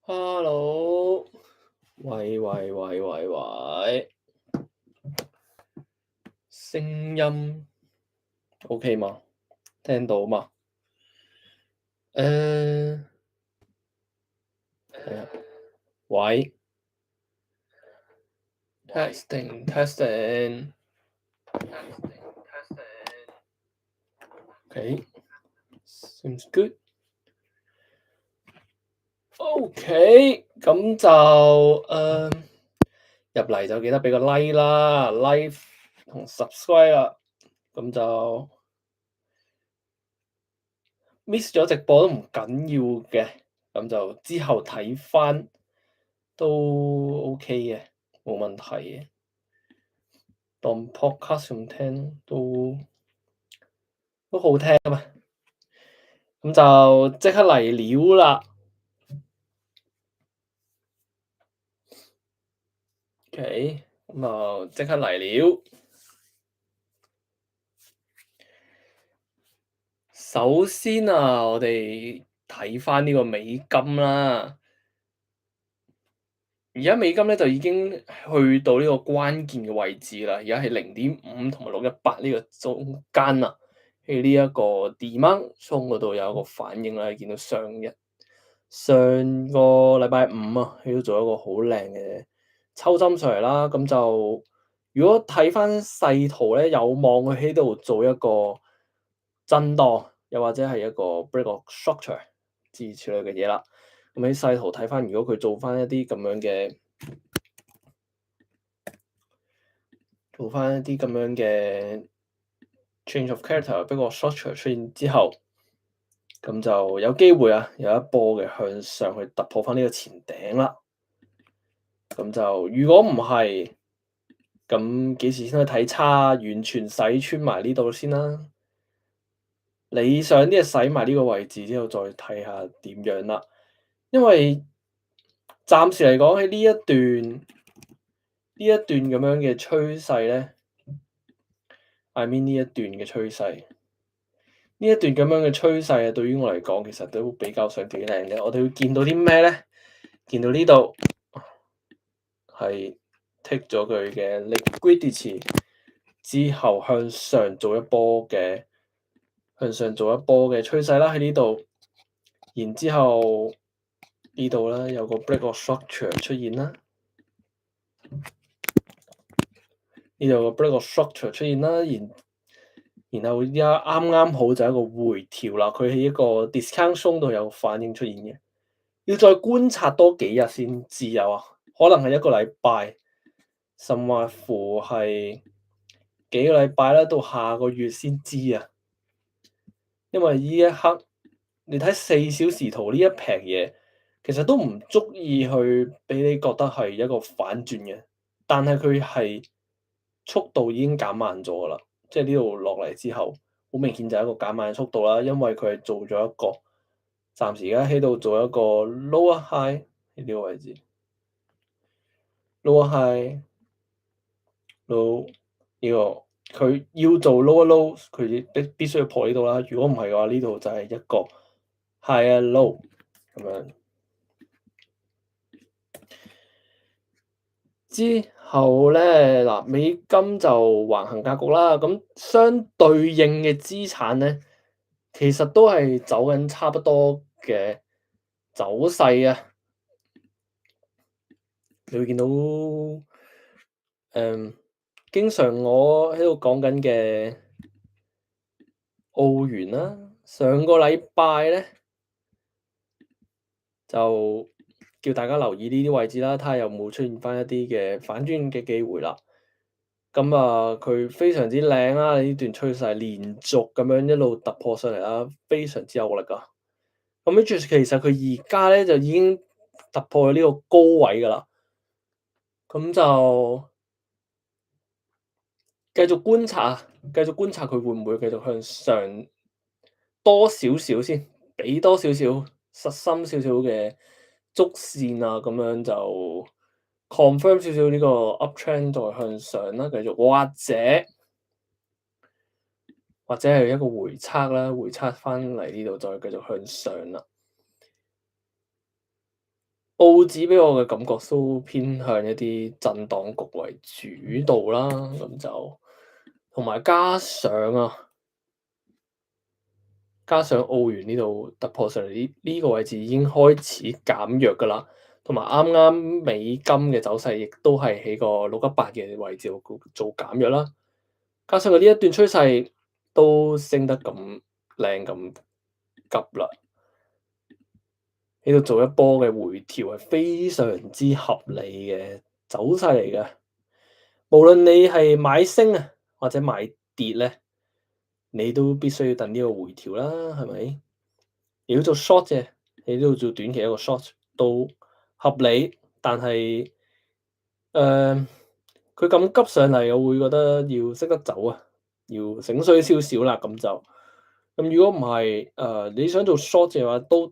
Hello，喂，聲音 OK 嗎？聽到嗎？睇下，喂，testing，OK，seems good。OK，咁就入嚟就記得俾個 like 啦，like 同 subscribe 啦，咁就 miss 咗直播都唔緊要嘅，咁就之後睇翻都 OK 嘅，冇問題嘅。當 podcast 咁聽都好聽啊嘛，咁就即刻嚟料啦。OK，咁啊即刻嚟料。首先啊，我哋睇翻呢個美金啦。而家美金咧就已經去到呢個關鍵嘅位置啦，而家係0.5同埋618呢個中間啦。喺呢一個 demand zone 嗰度有一個反應啦，見到上個禮拜五啊，喺度做一個好靚嘅抽針上嚟啦。咁就如果睇翻細圖咧，有望佢喺度做一個震盪，又或者係一個 break of structure 諸如此類嘅嘢啦。咁喺細圖睇翻，如果佢做翻一啲咁樣嘅change of character，break of structure 出現之後，咁就有機會啊，有一波嘅向上去突破翻呢個前頂啦。咁就如果唔係，咁幾時先去睇差？完全洗穿埋呢度先啦。理想啲係洗埋呢個位置之後，再睇下點樣啦。因為暫時嚟講喺呢一段咁樣嘅趨勢咧，I mean 呢一段嘅趨勢，呢一段咁樣嘅趨勢啊，對於我嚟講其實都比較上幾靚嘅。我哋會見到啲咩咧？見到呢度係 take 咗佢嘅 liquidity 之後向上做一波嘅趨勢啦，喺呢度，然之後呢度咧有個 break of structure 出現啦，呢度有個 break of structure 出現啦，然後依家啱啱好就一個回調啦，佢喺一個 discount zone 度有反應出現嘅，要再觀察多幾日先知啊，可能係一個禮拜，甚或乎係幾個禮拜啦，到下個月先知啊。因為呢一刻你睇4小時圖呢一撇嘢，其實都唔足以去俾你覺得係一個反轉嘅，但係佢係速度已經減慢咗㗎啦，即係呢度落嚟之後，好明顯就係一個減慢嘅速度啦，因為佢係做咗一個暫時而家喺度做一個 lower high 喺呢個位置，lower high，low 呢個佢要做 lower low，佢必須要破呢度啦，如果唔係嘅話，呢度就係一個 higher low 咁樣。之後咧，嗱，美金就橫行格局啦，咁相對應嘅資產咧，其實都係走緊差不多嘅走勢啊。你會見到，經常我喺度講緊嘅澳元啦，上個禮拜咧就叫大家留意呢啲位置啦，睇下有冇出現翻一啲嘅反轉嘅機會啦。咁啊，佢非常之靚啦！呢段趨勢連續咁樣一路突破上嚟啦，非常之有力啊！咁跟住其實佢而家咧就已經突破咗呢個高位㗎啦，咁就繼續觀察佢會唔會繼續向上多少少先，俾多少少實心少少嘅足線啊，咁樣就 confirm 少少呢個 uptrend 再向上啦，繼續或者係一個回測啦，回測翻嚟呢度再繼續向上啦。澳紙俾我嘅感覺都偏向一啲震盪局為主導啦，咁就同埋加上澳元呢度突破上嚟呢個位置已經開始減弱㗎啦，同埋啱啱美金嘅走勢亦都係喺個618嘅位置度做減弱啦，加上佢呢一段趨勢都升得咁靚咁急啦，喺度做一波嘅回調係非常之合理嘅走勢嚟嘅。無論你係買升啊，或者買跌咧，你都必須要等呢個回調啦，係咪？如果做 short 嘅，你都要做短期一個 short 都合理，但係佢咁急上嚟，我會覺得要識得走啊，要醒水少少啦，咁就咁。如果唔係你想做 short 嘅話都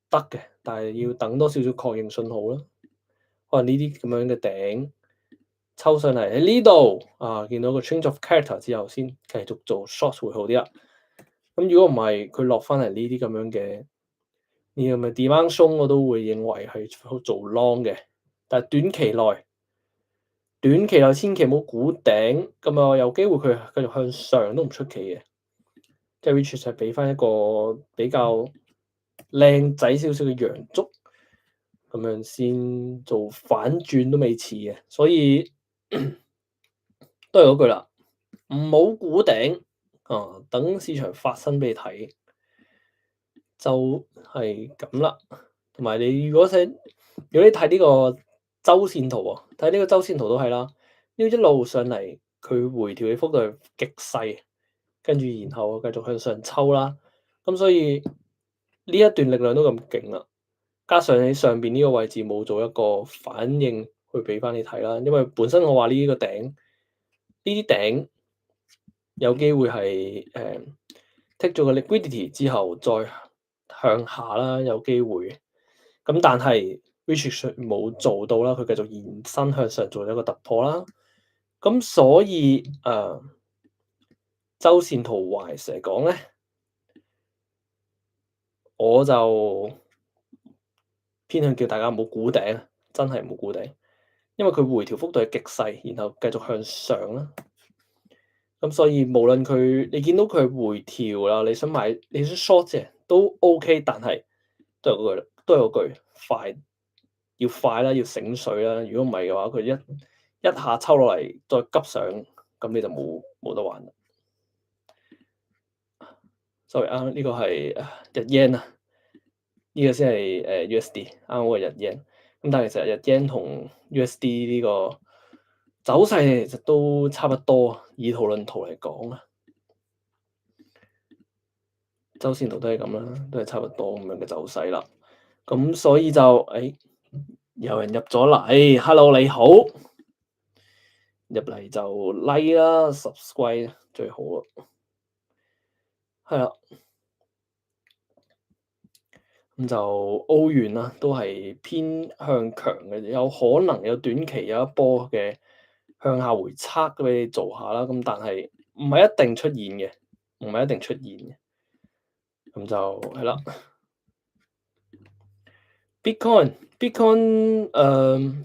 得嘅，但係要等多少少確認信號啦。可能呢啲咁樣嘅頂抽上嚟喺呢度啊，見到個 change of character 之後，先繼續做 short 會好啲啦。咁如果唔係，佢落翻嚟呢啲咁樣嘅呢咁嘅 demand 鬆，我都會認為係做 long 嘅。但係短期內千祈唔好估頂，咁啊有機會佢繼續向上都唔出奇嘅。即係 which 係俾翻一個比較靚仔少少嘅陽燭，咁樣先做反轉都未遲嘅。所以都係嗰句啦，唔好估頂啊，等市場發生俾你睇，就係咁啦。同埋你如果你睇呢個周線圖喎，睇呢個周線圖都係啦，呢一路上嚟佢回調嘅幅度係極細，跟住然後繼續向上抽啦。咁所以呢一段力量都咁勁啦，加上你上邊呢個位置冇做一個反應去俾翻你睇啦，因為本身我話呢個頂呢啲頂有機會係take 咗個 liquidity 之後再向下啦，有機會。咁但係 which 冇做到啦，佢繼續延伸向上做一個突破啦。咁所以周線圖 wise 嚟講咧，我就偏向叫大家唔好估頂啊，真係唔好估頂，因為佢回調幅度係極細，然後繼續向上啦。咁所以無論你見到佢回調啦，你想買你想 short 嘅都 OK，但係都係嗰句快啦，要醒水啦。如果唔係嘅話，佢一下抽落嚟再急上，咁你就冇得玩啦。Sorry 啊，呢個係日 yen 啊，呢個先係USD 啱好係日 yen。咁但係其實日 yen 同 USD 呢個走勢其實都差不多，以圖論圖嚟講啊，周線圖都係咁啦，都係差不多咁樣嘅走勢啦。咁所以就有人入咗嚟，Hello 你好，入嚟就 like 啦 ，subscribe 最好啦，係啦。咁就澳元啦，都係偏向強嘅，有可能有短期有一波嘅向下回測俾你做下啦。咁但係唔係一定出現嘅，唔係一定出現嘅。咁就係啦。Bitcoin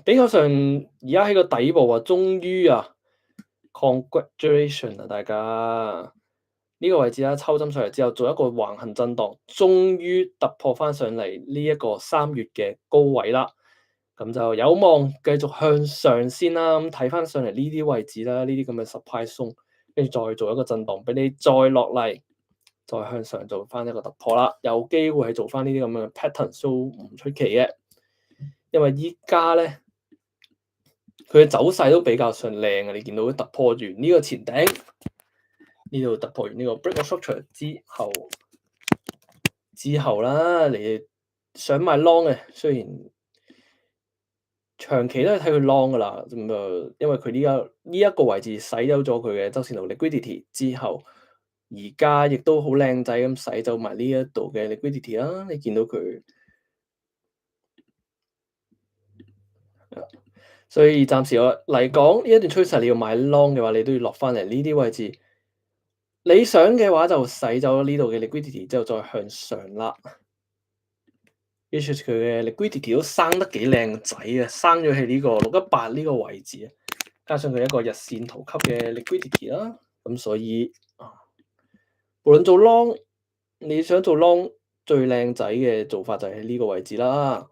比較上而家喺個底部啊，終於congratulation 啊大家！呢個位置啦，抽針上嚟之後做一個橫行震盪，終於突破翻上嚟呢一個3月嘅高位啦。咁就有望繼續向上先啦。咁睇翻上嚟呢啲位置啦，呢啲咁嘅 supply zone，跟住再做一個震盪，俾你再落嚟，再向上做翻一個突破啦。有機會係做翻呢啲咁嘅 pattern 都唔出奇嘅，因為依家咧佢嘅走勢都比較上靚嘅。你見到突破完呢個前頂。呢度突破完呢個 break of structure 之後啦，你想買 long 嘅，雖然長期都係睇佢 long 噶啦，咁因為佢呢一個位置洗走咗佢嘅周線圖 liquidity 之後，而家亦都好靚仔咁洗走埋呢一度嘅 liquidity 啦。你見到佢，所以暫時我嚟講呢一段趨勢，你要買 long 嘅話，你都要落翻嚟呢啲位置。理想嘅話就洗走呢度嘅 liquidity 之後再向上啦。which is 佢嘅 liquidity 都生得幾靚仔啊，生咗喺呢個618呢個位置啊，加上佢一個日線圖級嘅 liquidity 啦，咁所以無論做 long，你想做 long 最靚仔嘅做法就係喺呢個位置啦。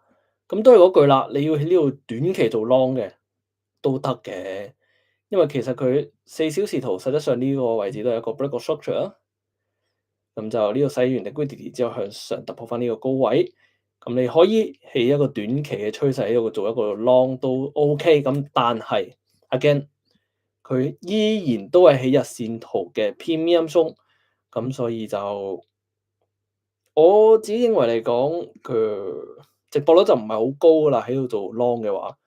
咁都係嗰句啦，你要喺呢度短期做 long 嘅都得嘅，因為其實佢4小時圖實質上呢個位置都係一個 break structure 啊。咁就呢度洗完 liquidity 之後向上突破翻呢個高位，咁你可以起一個短期嘅趨勢喺度做一個 long 都 OK。咁但係 again 佢依然都係喺日線圖嘅 premium zone，咁所以就我自己認為嚟講，佢值博率就唔係好高噶啦。喺度做 long 嘅話，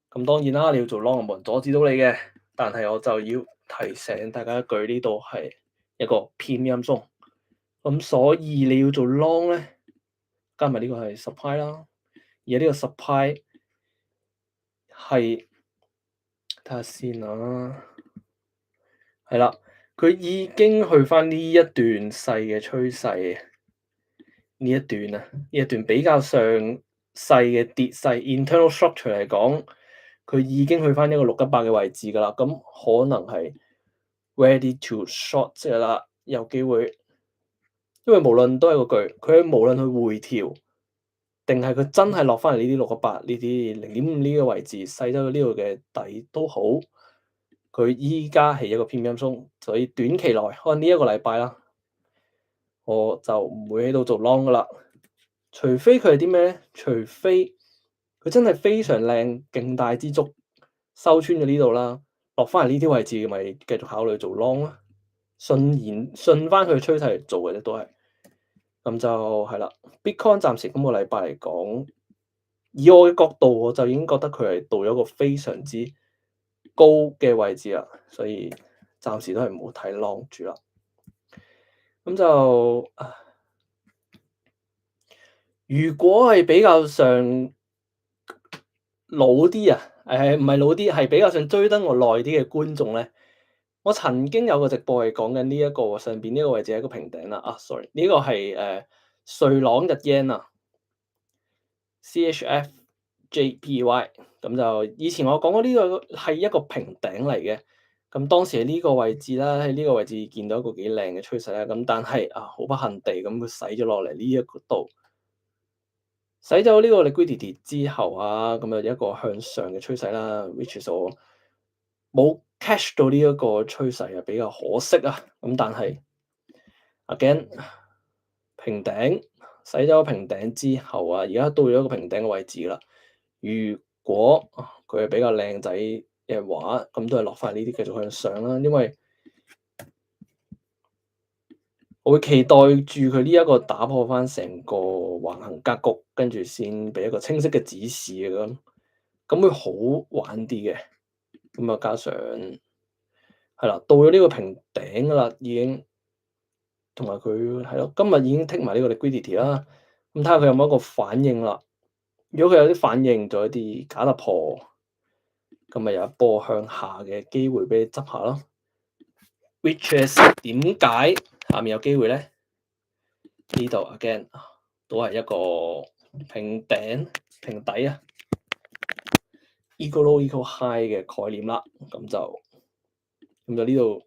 咁當然啦，你要做 long 冇人阻止到你嘅，但係我就要提醒大家一句，呢度係一個 premium zone。咁所以你要做 long 咧，加埋呢個係 supply 啦，而家呢個 supply 係睇下先啊，係啦，佢已經去翻呢一段細嘅趨勢，呢一段啊，呢一段比較上細嘅跌勢 internal structure 嚟講，佢已經去翻一個618嘅位置㗎啦，咁可能係 ready to short 㗎啦，有機會。因為無論都係嗰句，佢無論佢回調，定係佢真係落翻嚟呢啲618呢啲0.5呢個位置，細咗呢度嘅底都好，佢依家係一個 premium zone，所以短期內可能呢一個禮拜啦，我就唔會喺度做 long 噶啦。除非佢係啲咩咧？除非佢真係非常靚、勁大支燭收穿咗呢度啦，落翻嚟呢啲位置，咪繼續考慮做 long 啦。順翻佢嘅趨勢嚟做嘅啫，都係。咁就係啦。Bitcoin 暫時今個禮拜嚟講，以我嘅角度，我就已經覺得佢係到咗一個非常之高嘅位置啦，所以暫時都係唔好睇 long 住啦。咁就如果係比較上老啲啊，唔係老啲，係比較上追得我耐啲嘅觀眾咧，我曾經有個直播係講緊呢一個上邊呢個位置係一個平頂啦。sorry，呢個係瑞郎日 yen 啊 ，CHF JPY。咁就以前我講過呢個係一個平頂嚟嘅。咁當時喺呢個位置啦，喺呢個位置見到一個幾靚嘅趨勢啦。咁但係好不幸地咁佢洗咗落嚟呢一個度。洗走呢個 liquidity 之後咁有一個向上嘅趨勢啦 ，which is 我冇 catch 到呢一個趨勢比較可惜啊。咁但係 again 平頂洗走平頂之後而家到咗一個平頂嘅位置啦。如果佢係比較靚仔嘅話，咁都係落翻呢啲繼續向上啦，因為我會期待住佢呢一個打破翻成個橫行格局，跟住先俾一個清晰嘅指示嘅咁會好玩啲嘅。咁加上係啦，到咗呢個平頂噶啦，已經同埋佢係咯，今日已經剔埋呢個 liquidity 啦。咁睇下佢有冇一個反應啦。如果佢有啲反應，做一啲假突破，咁咪有一波向下嘅機會俾你執下咯。Which is 點解下面有機會咧？呢度 again 都係一個平頂平底equal low equal high 嘅概念啦。咁就呢度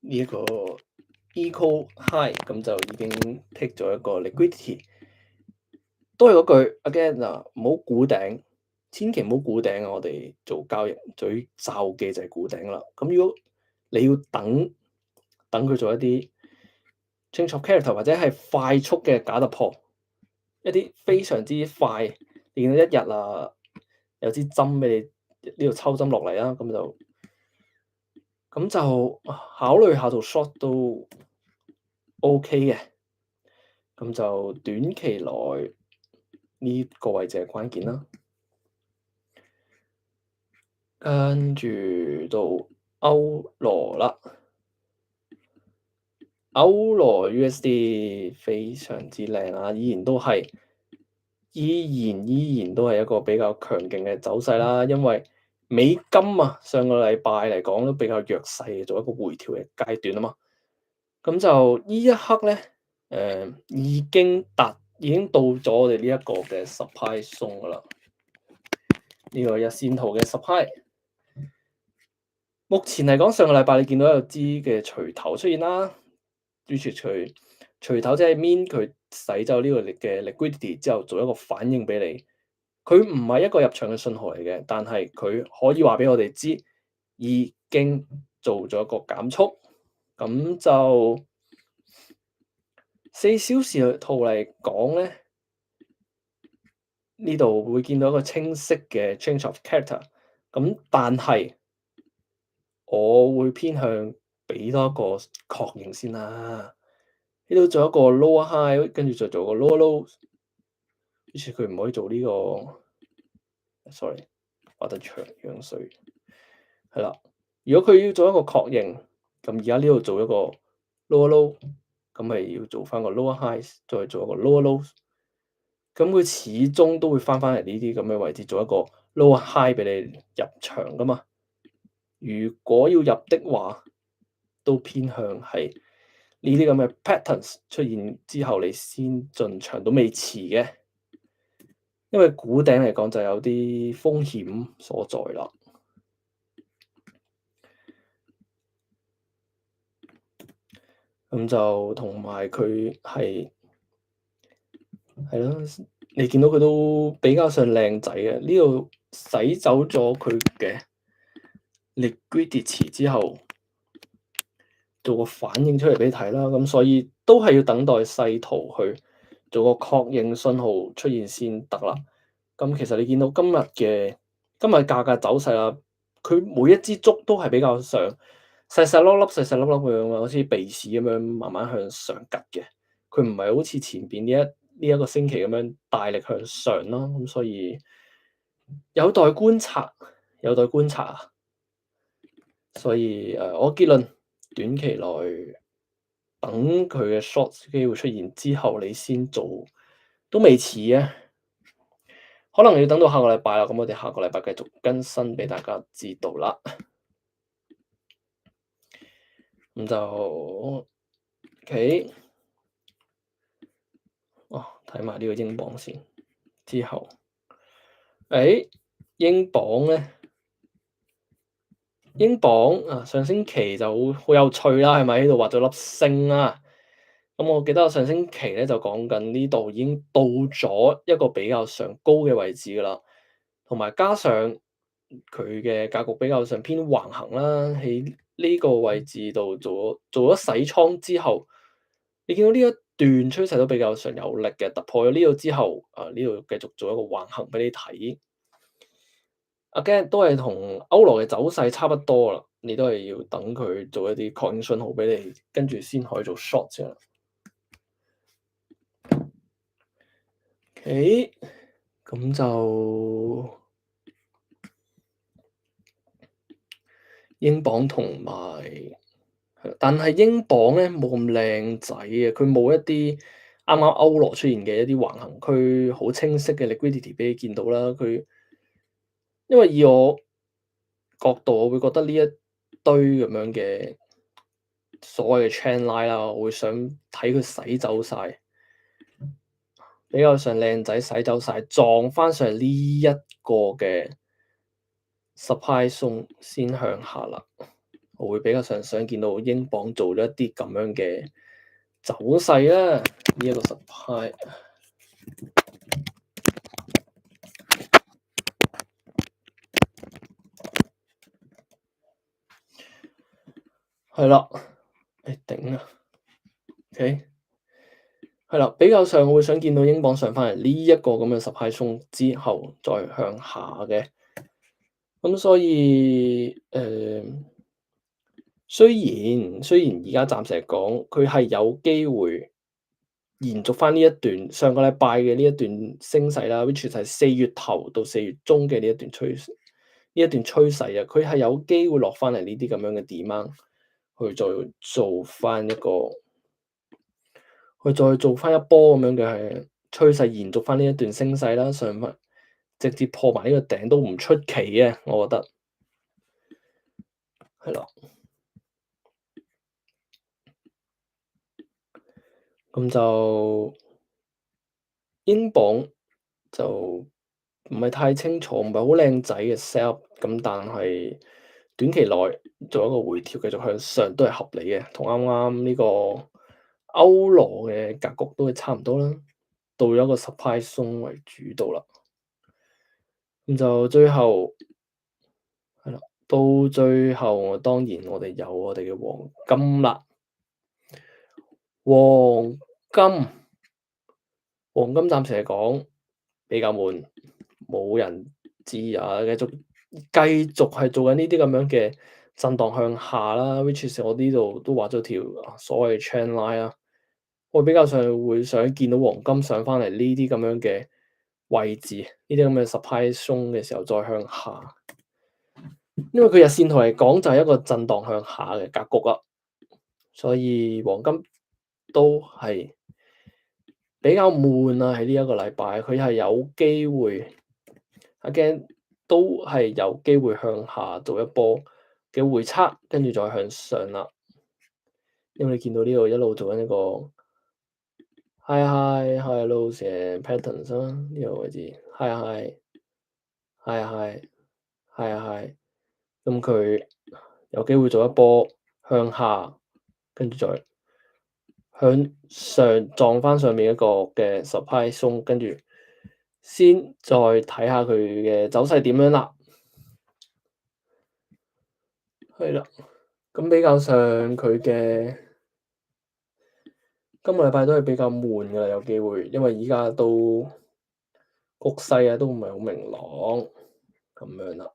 呢一個 equal high，咁就已經 take 咗一個 liquidity。都係嗰句 again 唔好估頂，千祈唔好估頂啊！我哋做交易最罩嘅就係估頂啦。咁如果你要等佢做一啲 change of character 或者係快速嘅假突破，一啲非常之快，你見到一日有支針俾你呢度抽針落嚟啦，咁就考慮下做 short 都 OK 嘅。咁就短期內呢個位置係關鍵啦。跟住到歐羅啦，歐羅 USD 非常之靚依然都係一個比較強勁嘅走勢啦。因為美金上個禮拜嚟講都比較弱勢，做一個回調嘅階段啊嘛。咁就呢一刻咧，已經到咗我哋呢一個嘅 supply zone 噶啦，呢個日線圖嘅 supply。目前嚟講，上個禮拜你見到有支嘅錘頭出現啦，錘頭即係 mean 佢洗走呢個嘅 liquidity 之後，做一個反應俾你。佢唔係一個入場嘅信號嚟嘅，但係佢可以話俾我哋知已經做咗一個減速。咁就4小時圖嚟講咧，呢度會見到一個清晰嘅 change of character。咁但係我會偏向俾多一個確認先啦。呢度做一個 lower high，跟住再做個 lower low。於是佢唔可以做呢個，sorry，畫得長樣衰。係啦，如果佢要做一個確認，咁而家呢度做一個 lower low，咁咪要做翻個 lower high，再做一個 lower low。咁佢始終都會翻嚟呢啲咁嘅位置，做一個 lower high 俾你入場噶嘛。如果要入的話，都偏向係呢啲咁嘅 patterns 出現之後，你先進場都未遲嘅。因為估頂嚟講就有啲風險所在啦。咁就同埋佢係咯，你見到佢都比較上靚仔嘅。呢度洗走咗佢嘅 liquidity 之後，做個反應出嚟俾你睇啦。咁所以都係要等待細圖去做個確認信號出現先得啦。咁其實你見到今日價格走勢啦，佢每一支竹都係比較上細細粒粒咁樣啊，好似鼻屎咁樣慢慢向上趌嘅。佢唔係好似前邊呢一個星期咁樣大力向上咯。咁所以有待觀察。所以我結論短期內等佢嘅 short 機會出現之後，你先做都未遲啊。可能要等到下個禮拜啦。咁我哋下個禮拜繼續更新俾大家知道啦。咁就 OK。睇埋呢個英鎊先。之後，英鎊咧，上星期就好有趣啦，係咪？呢度畫咗粒星啦。咁我記得我上星期咧就講緊呢度已經到咗一個比較上高嘅位置㗎啦，同埋加上佢嘅格局比較上偏橫行啦。喺呢個位置度做咗洗倉之後，你見到呢一段趨勢都比較上有力嘅，突破咗呢度之後，呢度繼續做一個橫行俾你睇。Again 都係同歐羅嘅走勢差不多啦，你都係要等佢做一啲確認信號俾你，跟住先可以做 short 先啦。OK，咁就英鎊同埋，但係英鎊咧冇咁靚仔嘅，佢冇一啲啱啱歐羅出現嘅一啲橫行區，好清晰嘅 liquidity 俾你見到啦。因為以我角度，我會覺得呢一堆咁樣嘅所謂嘅 trend line 啦，我會想睇佢洗走晒，比較上靚仔洗走晒，撞翻上嚟呢一個嘅 supply zone 先向下啦。我會比較上想見到英鎊做咗一啲咁樣嘅走勢啦。呢一個 supply 係啦，頂啊，OK。係啦，比較上我會想見到英鎊上翻嚟呢一個咁嘅supply zone之後再向下嘅。咁所以雖然而家暫時嚟講，佢係有機會延續翻呢一段上個禮拜嘅呢一段升勢啦，which 係4月頭到4月中嘅呢一段趨勢啊，佢係有機會落翻嚟呢啲咁樣嘅 demand，去再做翻一個。佢再做翻一波咁樣嘅趨勢，延續翻呢一段升勢啦，上翻直接破埋呢個頂都唔出奇嘅，我覺得係啦。咁就英鎊就唔係太清楚，唔係好靚仔嘅 set，咁但係短期內做一個回調，繼續向上都係合理嘅，同啱啱呢個歐羅嘅格局都係差唔多啦，到咗一個 supply 鬆為主導啦。咁就最後係啦，到最後當然我哋有我哋嘅黃金啦，黃金。黃金暫時嚟講比較悶，冇人知啊，繼續係做緊呢啲咁樣嘅震盪向下啦，which is 我呢度都畫咗條所謂 trend line 啦。我比較上會想見到黃金上翻嚟呢啲咁樣嘅位置，呢啲咁嘅 supply 鬆嘅時候再向下，因為佢日線圖嚟講就係一個震盪向下嘅格局啦，所以黃金都係比較悶啊！喺呢一個禮拜，佢係有機會，again 都係有機會向下做一波嘅回測，跟住再向上啦。因為你見到呢度一路做緊一個 high high high low 嘅 patterns 啦，呢個位置 high high high high high high，咁佢有機會做一波向下，跟住再向上撞翻上面一個嘅 supply 鬆，跟住先再睇下佢嘅走勢點樣啦。係啦，咁比較上佢嘅今個禮拜都係比較悶㗎啦，有機會，因為依家都局勢啊都唔係好明朗咁樣啦。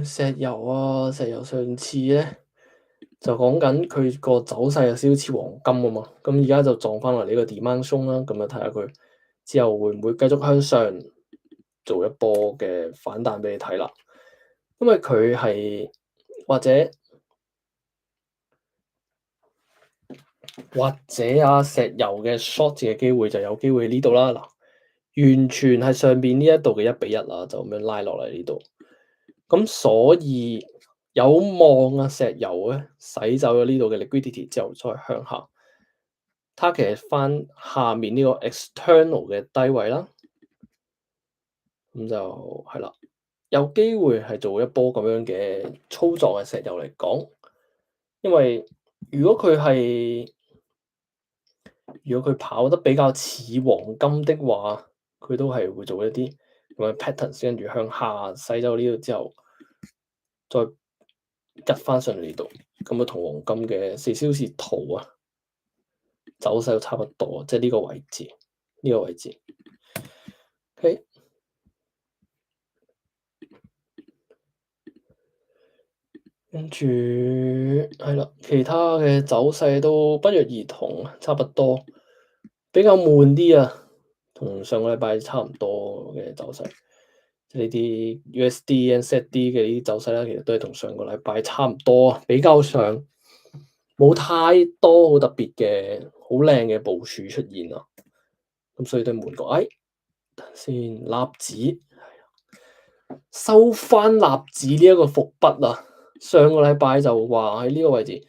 石油啊，石油上次咧就講緊佢個走勢有少少似黃金啊嘛，咁而家就撞翻落呢個 demand 鬆啦，咁啊睇下佢之後會唔會繼續向上做一波嘅反彈俾你睇啦。因為佢係或者石油嘅 short 嘅機會就有機會呢度啦。嗱，完全係上邊呢一度嘅1:1啦，就咁樣拉落嚟呢度。咁所以有望啊，石油咧洗走咗呢度嘅 liquidity 之後，再向下 target 翻下面呢個 external 嘅低位啦。咁就係啦，有機會係做一波咁樣嘅操作嘅石油嚟講，因為如果佢跑得比較似黃金的話，佢都係會做一啲咁嘅 patterns，跟住向下洗走呢度之後，再吉翻上嚟呢度，咁啊同黃金嘅4小時圖啊走勢都差不多，即係呢個位置，呢個位置。OK，跟住係啦，其他嘅走勢都不約而同，差不多，比較悶啲啊，同上個禮拜差唔多嘅走勢。呢啲 USD、NZD 嘅呢啲走勢啦，其實都係同上個禮拜差唔多，比較上冇太多好特別嘅好靚嘅部署出現啊。咁所以都係悶過。等先，納指收翻納指呢一個伏筆啊！上個禮拜就話喺呢個位置，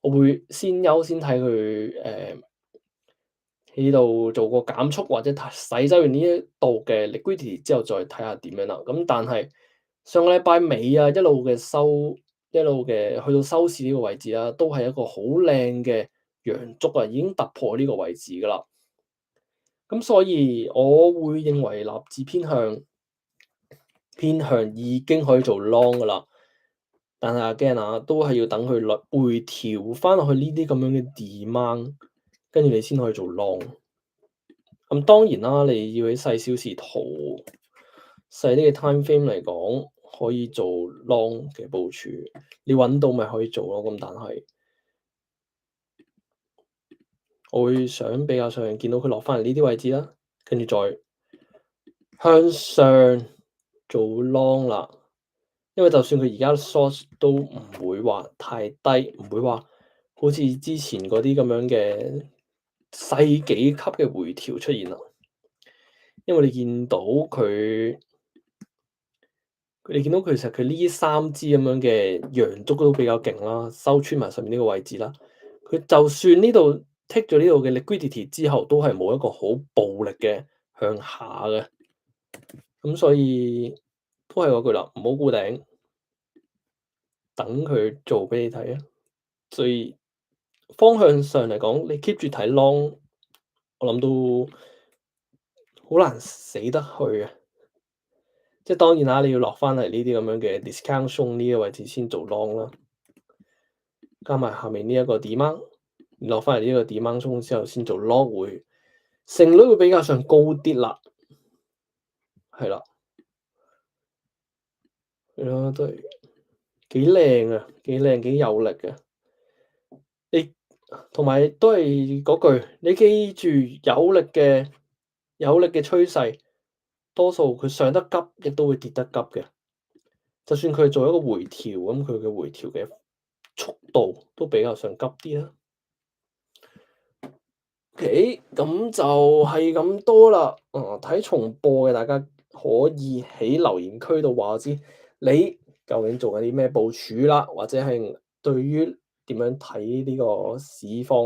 我會先優先睇佢喺呢度做個減速或者洗走完呢一度嘅 liquidity 之後，再睇下點樣啦。咁但係上個禮拜尾啊，一路嘅去到收市呢個位置啦，都係一個好靚嘅陽燭啊，已經突破呢個位置㗎啦。咁所以我會認為納指偏向已經可以做 long 㗎啦。但係 again 啊，都係要等佢回調翻落去呢啲咁樣嘅 demand，跟住你先可以做 long。咁當然啦，你要喺細小時圖、細啲嘅 time frame 嚟講，可以做 long 嘅部署，你揾到咪可以做咯。咁但係我會想比較上見到佢落翻嚟呢啲位置啦，跟住再向上做 long 啦。因為就算佢而家 short 都唔會話太低，唔會話好似之前嗰啲咁樣嘅世紀級嘅回調出現啦。因為你見到佢你見到其實佢呢三支咁樣嘅陽燭都比較勁啦，收穿埋上面呢個位置啦。佢就算呢度剔咗呢度嘅 liquidity 之後，都係冇一個好暴力嘅向下嘅。咁所以都係嗰句啦，唔好沽頂，等佢做俾你睇啊。所以方向上嚟講，你 keep 住睇 long，我諗都好難死得去啊。即係當然啦，你要落翻嚟呢啲咁樣嘅 discount zone 呢個位置先做 long 啦，加埋下面呢一個 demand，落翻嚟呢個 demand zone 之後先做 long 會勝率會比較上高啲啦，係啦，係咯，都係幾靚啊，幾靚幾有力嘅。你同埋都係嗰句，你記住有力嘅趨勢，多數佢上得急，亦都會跌得急嘅。就算佢做一個回調，咁佢嘅回調嘅速度都比較上急啲啦。OK，咁就係咁多啦。睇重播嘅大家可以喺留言區度話我知，你究竟做緊啲咩部署啦，或者係對於點樣睇呢個市況，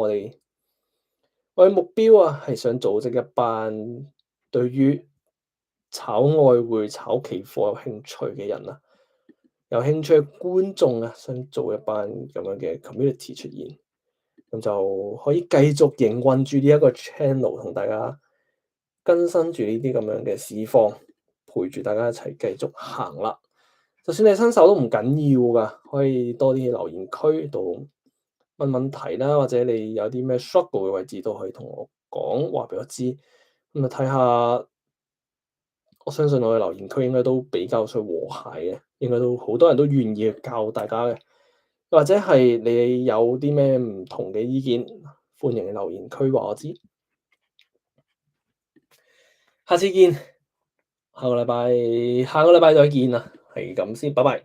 我哋目標啊，係想組織一班對於炒外匯、炒期貨有興趣嘅人啊，有興趣嘅觀眾啊，想做一班咁樣嘅 community 出現，咁就可以繼續營運住呢一個 channel，同大家更新住呢啲咁樣嘅市況，陪住大家一齊繼續行啦。就算你新手都唔緊要㗎，可以多啲留言區度問問題啦，或者你有啲咩 struggle 嘅位置都可以同我講，話俾我知。咁啊睇下，我相信我嘅留言區應該都比較上和諧嘅，應該都好多人都願意去教大家嘅。或者係你有啲咩唔同嘅意見，歡迎留言區話我知。下次見，下個禮拜再見啦，係咁先，拜拜。